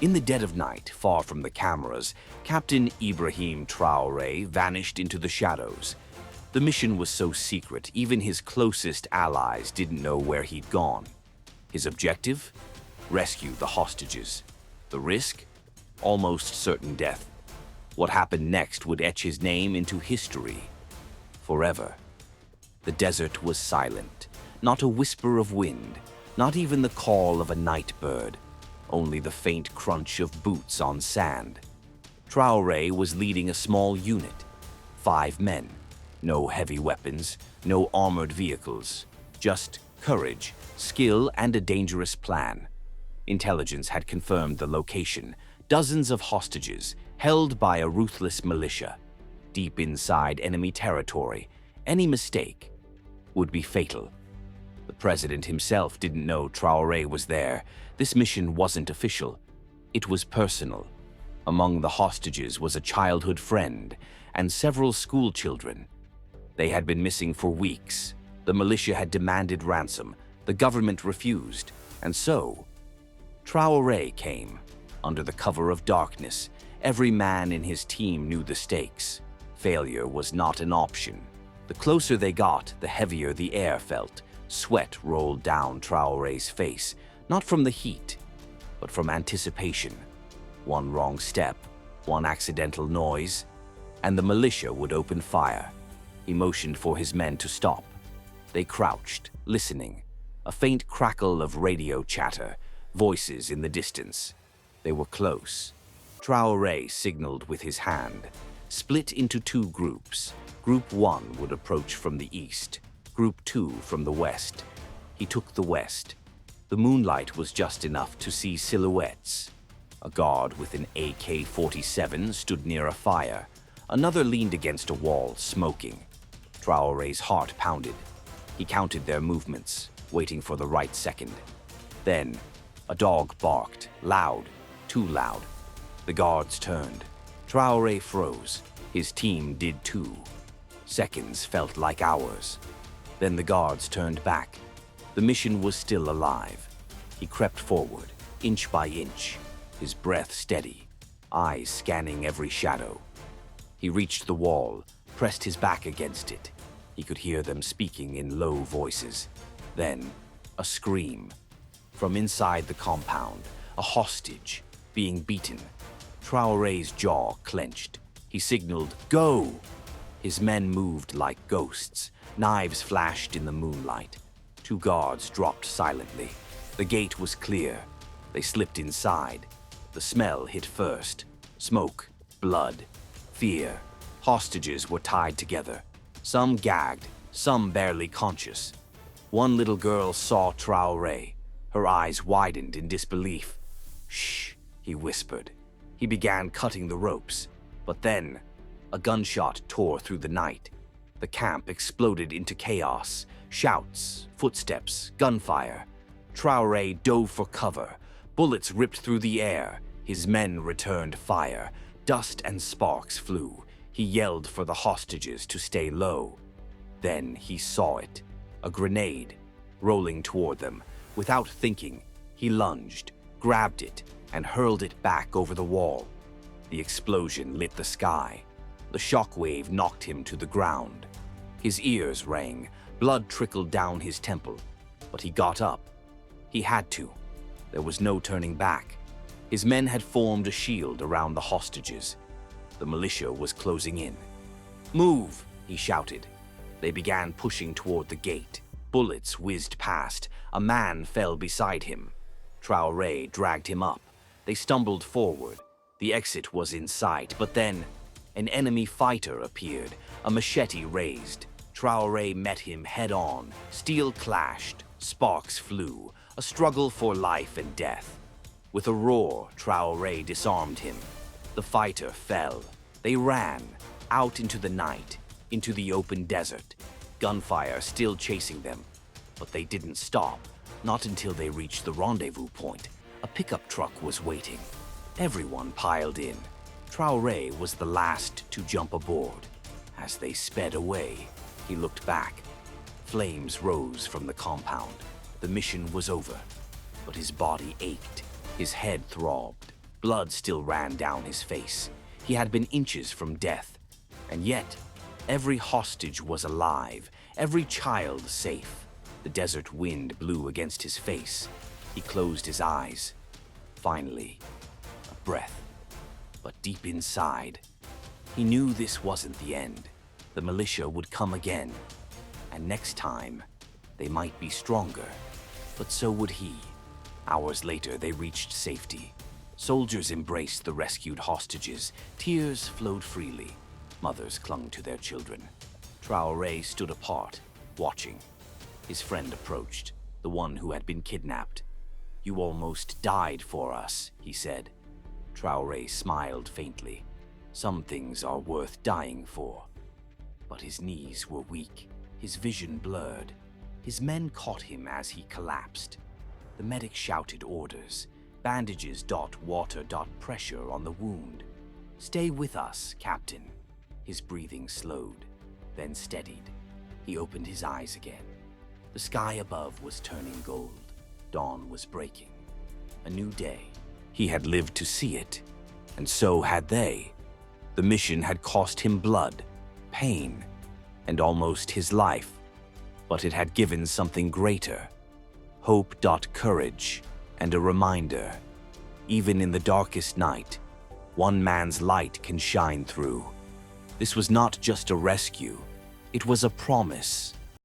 In the dead of night, far from the cameras, Captain Ibrahim Traore vanished into the shadows. The mission was so secret, even his closest allies didn't know where he'd gone. His objective? Rescue the hostages. The risk? Almost certain death. What happened next would etch his name into history. Forever. The desert was silent. Not a whisper of wind. Not even the call of a night bird. Only the faint crunch of boots on sand. Traore was leading a small unit. 5 men. No heavy weapons, no armored vehicles. Just courage, skill, and a dangerous plan. Intelligence had confirmed the location. Dozens of hostages, held by a ruthless militia. Deep inside enemy territory, any mistake would be fatal. The president himself didn't know Traore was there. This mission wasn't official. It was personal. Among the hostages was a childhood friend and several school children. They had been missing for weeks. The militia had demanded ransom. The government refused. And so, Traore came. Under the cover of darkness, every man in his team knew the stakes. Failure was not an option. The closer they got, the heavier the air felt. Sweat rolled down Traore's face, not from the heat, but from anticipation. One wrong step, one accidental noise, and the militia would open fire. He motioned for his men to stop. They crouched, listening. A faint crackle of radio chatter, voices in the distance. They were close. Traore signaled with his hand. Split into 2 groups. Group 1 would approach from the east. Group 2 from the west. He took the west. The moonlight was just enough to see silhouettes. A guard with an AK-47 stood near a fire. Another leaned against a wall, smoking. Traore's heart pounded. He counted their movements, waiting for the right second. Then, a dog barked, loud, too loud. The guards turned. Traore froze. His team did too. Seconds felt like hours. Then the guards turned back. The mission was still alive. He crept forward, inch by inch, his breath steady, eyes scanning every shadow. He reached the wall, pressed his back against it. He could hear them speaking in low voices. Then, a scream. From inside the compound, a hostage, being beaten. Traore's jaw clenched. He signaled, "Go!" His men moved like ghosts. Knives flashed in the moonlight. 2 guards dropped silently. The gate was clear. They slipped inside. The smell hit first. Smoke, blood, fear. Hostages were tied together. Some gagged, some barely conscious. One little girl saw Traore. Her eyes widened in disbelief. "Shh," he whispered. He began cutting the ropes. But then, a gunshot tore through the night. The camp exploded into chaos. Shouts, footsteps, gunfire. Traore dove for cover. Bullets ripped through the air. His men returned fire. Dust and sparks flew. He yelled for the hostages to stay low. Then he saw it. A grenade, rolling toward them. Without thinking, he lunged, grabbed it, and hurled it back over the wall. The explosion lit the sky. The shockwave knocked him to the ground. His ears rang. Blood trickled down his temple. But he got up. He had to. There was no turning back. His men had formed a shield around the hostages. The militia was closing in. "Move!" he shouted. They began pushing toward the gate. Bullets whizzed past. A man fell beside him. Traore dragged him up. They stumbled forward. The exit was in sight, but then an enemy fighter appeared, a machete raised. Traore met him head-on. Steel clashed. Sparks flew. A struggle for life and death. With a roar, Traore disarmed him. The fighter fell. They ran, out into the night, into the open desert. Gunfire still chasing them. But they didn't stop, not until they reached the rendezvous point. A pickup truck was waiting. Everyone piled in. Traore was the last to jump aboard. As they sped away, he looked back. Flames rose from the compound. The mission was over, but his body ached. His head throbbed. Blood still ran down his face. He had been inches from death. And yet, every hostage was alive, every child safe. The desert wind blew against his face. He closed his eyes. Finally, a breath. But deep inside, he knew this wasn't the end. The militia would come again. And next time, they might be stronger. But so would he. Hours later, they reached safety. Soldiers embraced the rescued hostages. Tears flowed freely. Mothers clung to their children. Traore stood apart, watching. His friend approached, the one who had been kidnapped. "You almost died for us," he said. Traore smiled faintly. Some things are worth dying for. But his knees were weak, his vision blurred. His men caught him as he collapsed. The medic shouted orders. Bandages, water, pressure on the wound. "Stay with us, Captain." His breathing slowed, then steadied. He opened his eyes again. The sky above was turning gold. Dawn was breaking. A new day. He had lived to see it, and so had they. The mission had cost him blood, pain, and almost his life. But it had given something greater. Hope, courage, and a reminder. Even in the darkest night, one man's light can shine through. This was not just a rescue. It was a promise.